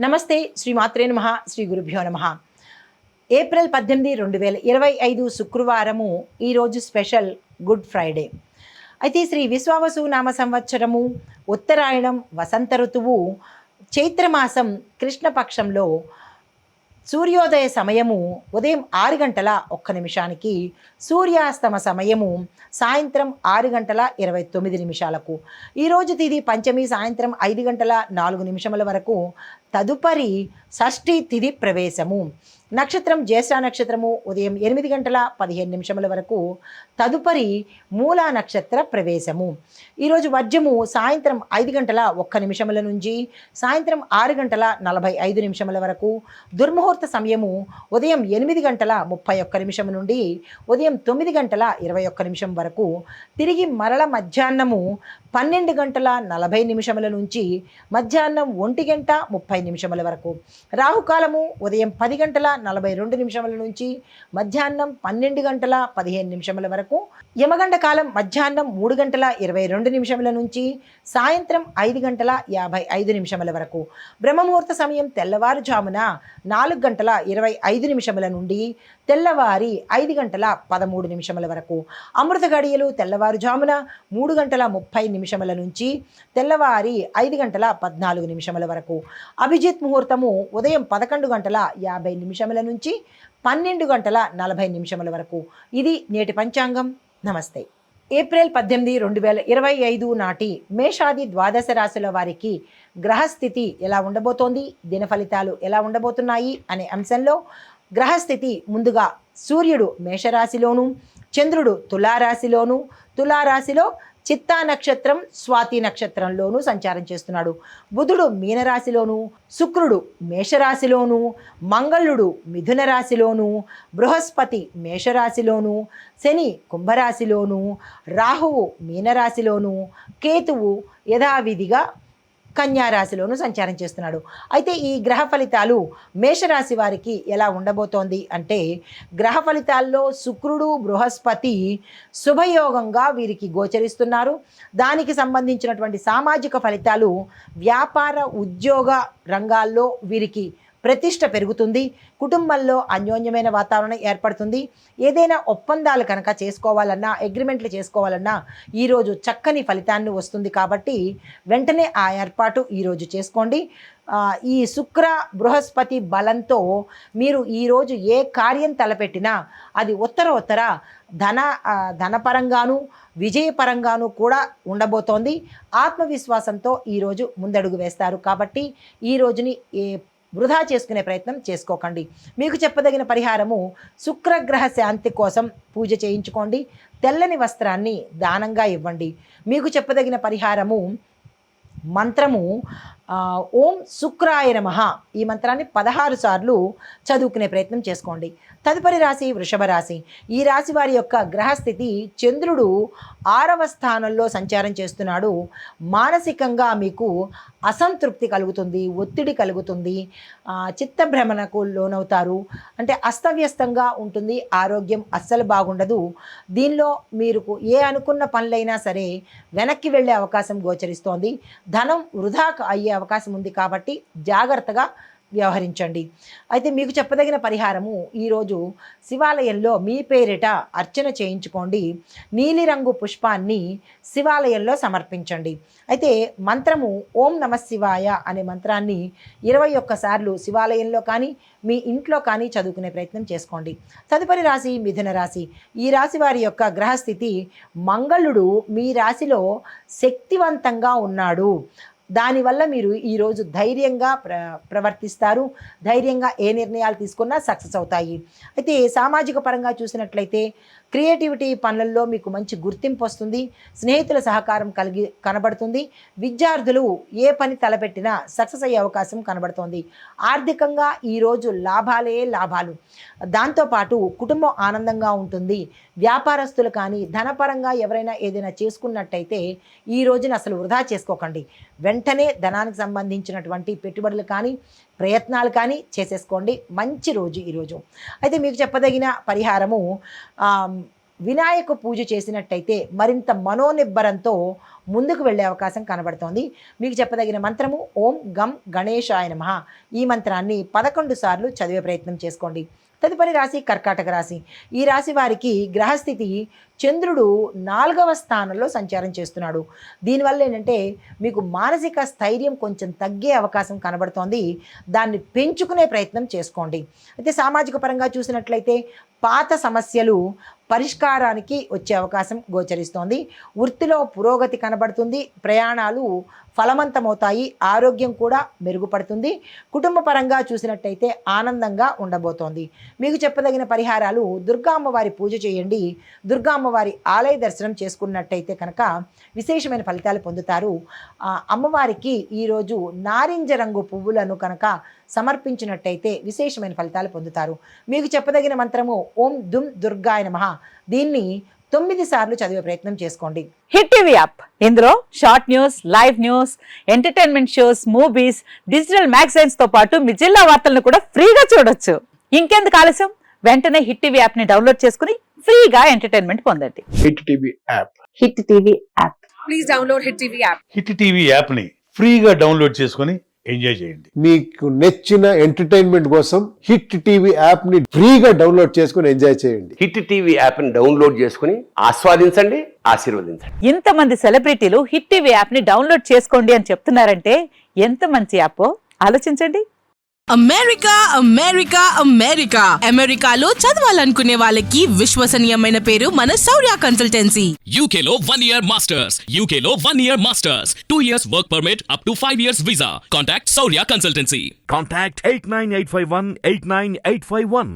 నమస్తే శ్రీ మాత్రే నమః శ్రీ గురుభ్యో నమః. ఏప్రిల్ 18, 2025 శుక్రవారము. ఈరోజు స్పెషల్ గుడ్ ఫ్రైడే. అయితే శ్రీ విశ్వావసు నామ సంవత్సరము, ఉత్తరాయణం, వసంత ఋతువు, చైత్రమాసం కృష్ణపక్షంలో సూర్యోదయ సమయము ఉదయం 6 గంటల 1 నిమిషానికి, సూర్యాస్తమ సమయము సాయంత్రం 6 గంటల 29 నిమిషాలకు. ఈరోజు తిథి పంచమి సాయంత్రం 5 గంటల 4 నిమిషముల వరకు. తదుపరి షష్ఠి తిథి ప్రవేశము. నక్షత్రం జ్యేష్ఠ నక్షత్రము ఉదయం 8 గంటల 15 నిమిషముల వరకు. తదుపరి మూలా నక్షత్ర ప్రవేశము. ఈరోజు వర్జము సాయంత్రం 5 గంటల 1 నిమిషముల నుంచి సాయంత్రం 6 గంటల 45 నిమిషముల వరకు. దుర్ముహూర్త సమయము ఉదయం 8 గంటల 31 నిమిషం నుండి ఉదయం 9 గంటల 21 నిమిషం వరకు. తిరిగి మరల మధ్యాహ్నము 12 గంటల 40 నిమిషముల నుంచి మధ్యాహ్నం 1 గంట 30 నిమిషముల వరకు. రాహుకాలము ఉదయం 10 గంటల 42 నిమిషముల నుంచి మధ్యాహ్నం 12 గంటల 15 నిమిషముల వరకు. యమగండ కాలం మధ్యాహ్నం 3 గంటల 22 నిమిషముల నుంచి సాయంత్రం 5 గంటల 55 నిమిషముల వరకు. బ్రహ్మముహూర్త సమయం తెల్లవారుజామున 4 గంటల 25 నిమిషముల నుండి తెల్లవారి 5 గంటల 13 నిమిషముల వరకు. అమృత గడియలు తెల్లవారుజామున 3 గంటల 30 నిమిషముల నుంచి తెల్లవారి 5 గంటల 14 నిమిషముల వరకు. అభిజిత్ ముహూర్తము ఉదయం 11 గంటల 50 నిమిషముల నుంచి 12 గంటల 40 నిమిషముల వరకు. ఇది నేటి పంచాంగం. నమస్తే. ఏప్రిల్ 18, 2025 నాటి మేషాది ద్వాదశ రాశుల వారికి గ్రహస్థితి ఎలా ఉండబోతోంది, దిన ఫలితాలు ఎలా ఉండబోతున్నాయి అనే అంశంలో గ్రహస్థితి ముందుగా సూర్యుడు మేషరాశిలోను, చంద్రుడు తులారాశిలోను, తులారాశిలో చిత్తా నక్షత్రం స్వాతి నక్షత్రంలోనూ సంచారం చేస్తున్నాడు. బుధుడు మీనరాశిలోను, శుక్రుడు మేషరాశిలోను, మంగళుడు మిథున రాశిలోను, బృహస్పతి మేషరాశిలోను, శని కుంభరాశిలోను, రాహువు మీనరాశిలోను, కేతువు యథావిధిగా కన్యారాశిలోను సంచారం చేస్తున్నాడు. అయితే ఈ గ్రహ ఫలితాలు మేషరాశి వారికి ఎలా ఉండబోతోంది అంటే, గ్రహ ఫలితాల్లో శుక్రుడు బృహస్పతి శుభయోగంగా వీరికి గోచరిస్తున్నారు. దానికి సంబంధించినటువంటి సామాజిక ఫలితాలు వ్యాపార ఉద్యోగ రంగాల్లో వీరికి ప్రతిష్ట పెరుగుతుంది. కుటుంబంలో అన్యోన్యమైన వాతావరణం ఏర్పడుతుంది. ఏదైనా ఒప్పందాలు కనుక చేసుకోవాలన్నా, అగ్రిమెంట్లు చేసుకోవాలన్నా ఈరోజు చక్కని ఫలితాన్ని వస్తుంది. కాబట్టి వెంటనే ఆ ఏర్పాటు ఈరోజు చేసుకోండి. ఈ శుక్ర బృహస్పతి బలంతో మీరు ఈరోజు ఏ కార్యం తలపెట్టినా అది ఉత్తర ధనపరంగాను విజయపరంగాను కూడా ఉండబోతోంది. ఆత్మవిశ్వాసంతో ఈరోజు ముందడుగు వేస్తారు. కాబట్టి ఈ రోజుని వృధా చేసుకునే ప్రయత్నం చేసుకోకండి. మీకు చెప్పదగిన పరిహారము, శుక్రగ్రహ శాంతి కోసం పూజ చేయించుకోండి. తెల్లని వస్త్రాన్ని దానంగా ఇవ్వండి. మీకు చెప్పదగిన పరిహారము, మంత్రము ఓం శుక్రాయ నమః. ఈ మంత్రాన్ని 16 సార్లు చదువుకునే ప్రయత్నం చేసుకోండి. తదుపరి రాశి వృషభ రాశి. ఈ రాశి వారి యొక్క గ్రహస్థితి, చంద్రుడు 6వ స్థానంలో సంచారం చేస్తున్నాడు. మానసికంగా మీకు అసంతృప్తి కలుగుతుంది, ఒత్తిడి కలుగుతుంది, చిత్తభ్రమణకు లోనవుతారు. అంటే అస్తవ్యస్తంగా ఉంటుంది. ఆరోగ్యం అస్సలు బాగుండదు. దీనిలో మీరు ఏ అనుకున్న పనులైనా సరే వెనక్కి వెళ్ళే అవకాశం గోచరిస్తోంది. ధనం వృధా అయ్యే అవకాశం ఉంది. కాబట్టి జాగ్రత్తగా వ్యవహరించండి. అయితే మీకు చెప్పదగిన పరిహారము, ఈరోజు శివాలయంలో మీ పేరిట అర్చన చేయించుకోండి. నీలిరంగు పుష్పాన్ని శివాలయంలో సమర్పించండి. అయితే మంత్రము ఓం నమః శివాయ అనే మంత్రాన్ని 21 సార్లు శివాలయంలో కానీ మీ ఇంట్లో కానీ చదువుకునే ప్రయత్నం చేసుకోండి. తదుపరి రాశి మిథున రాశి. ఈ రాశి వారి యొక్క గ్రహస్థితి, మంగళుడు మీ రాశిలో శక్తివంతంగా ఉన్నాడు. దానివల్ల మీరు ఈరోజు ధైర్యంగా ప్రవర్తిస్తారు. ధైర్యంగా ఏ నిర్ణయాలు తీసుకున్నా సక్సెస్ అవుతాయి. అయితే సామాజిక పరంగా చూసినట్లయితే క్రియేటివిటీ పనులలో మీకు మంచి గుర్తింపు వస్తుంది. స్నేహితుల సహకారం కనబడుతుంది. విద్యార్థులు ఏ పని తలపెట్టినా సక్సెస్ అయ్యే అవకాశం కనబడుతోంది. ఆర్థికంగా ఈరోజు లాభాలు. దాంతోపాటు కుటుంబం ఆనందంగా ఉంటుంది. వ్యాపారస్తులు కానీ ధనపరంగా ఎవరైనా ఏదైనా చేసుకున్నట్టయితే ఈ రోజున అసలు వృధా చేసుకోకండి. వెంటనే ధనానికి సంబంధించినటువంటి పెట్టుబడులు కానీ ప్రయత్నాలు కానీ చేసేసుకోండి. మంచి రోజు ఈరోజు. అయితే మీకు చెప్పదగిన పరిహారము, వినాయక పూజ చేసినట్టయితే మరింత మనోనిబ్బరంతో ముందుకు వెళ్ళే అవకాశం కనబడుతోంది. మీకు చెప్పదగిన మంత్రము ఓం గం గణేశాయ నమః. ఈ మంత్రాన్ని 11 సార్లు చదివే ప్రయత్నం చేసుకోండి. తదుపరి రాశి కర్కాటక రాశి. ఈ రాశి వారికి గ్రహస్థితి చంద్రుడు 4వ స్థానంలో సంచారం చేస్తున్నాడు. దీనివల్ల ఏంటంటే మీకు మానసిక స్థైర్యం కొంచెం తగ్గే అవకాశం కనబడుతోంది. దాన్ని పెంచుకునే ప్రయత్నం చేసుకోండి. అయితే సామాజిక పరంగా చూసినట్లయితే పాత సమస్యలు పరిష్కారానికి వచ్చే అవకాశం గోచరిస్తోంది. వృత్తిలో పురోగతి కనబడుతుంది. ప్రయాణాలు ఫలవంతమవుతాయి. ఆరోగ్యం కూడా మెరుగుపడుతుంది. కుటుంబ పరంగా చూసినట్టయితే ఆనందంగా ఉండబోతోంది. మీకు చెప్పదగిన పరిహారాలు దుర్గా అమ్మవారి పూజ చేయండి. దుర్గా అమ్మవారి ఆలయ దర్శనం చేసుకున్నట్టయితే కనుక విశేషమైన ఫలితాలు పొందుతారు. అమ్మవారికి ఈరోజు నారింజ రంగు పువ్వులను కనుక సమర్పించినట్టయితే విశేషమైన ఫలితాలు పొందుతారు. మీకు చెప్పదగిన మంత్రము ఓం దుమ్ దుర్గాయ నమః. దీన్ని 9 సార్లు చదివే ప్రయత్నం చేసుకోండి. హిట్ టీవీ యాప్, ఇందులో short news, live news, entertainment shows, movies, digital magazines తో పాటు మీ జిల్లా వార్తలను కూడా ఫ్రీగా చూడొచ్చు. ఇంకెందుకు ఆలస్యం, వెంటనే హిట్ టీవీ యాప్ ని డౌన్లోడ్ చేసుకుని ఫ్రీగా ఎంటర్టైన్మెంట్ పొందండి. Hit TV app. Hit TV app. Please download hit TV app. Hit TV app ని ఫ్రీగా డౌన్లోడ్ చేసుకొని ఎంజాయ్ చేయండి. మీకు నచ్చిన ఎంటర్టైన్మెంట్ కోసం హిట్ టీవీ యాప్ ని ఫ్రీగా డౌన్లోడ్ చేసుకుని ఎంజాయ్ చేయండి. హిట్ టీవీ యాప్ ని డౌన్లోడ్ చేసుకుని ఆస్వాదించండి, ఆశీర్వదించండి. ఇంతమంది సెలబ్రిటీలు హిట్ టీవీ యాప్ ని డౌన్లోడ్ చేసుకోండి అని చెప్తున్నారంటే ఎంత మంచి యాప్ ఆలోచించండి. అమెరికా అమెరికా అమెరికా అమెరికాలో చదవాలనుకునే వాళ్ళకి విశ్వసనీయమైన పేరు మన శౌర్య కన్సల్టెన్సీ. UK లో 1 year masters. UK లో 1 year masters. 2 years work permit up to 5 years visa. Contact Saurya Consultancy. Contact 89851 89851.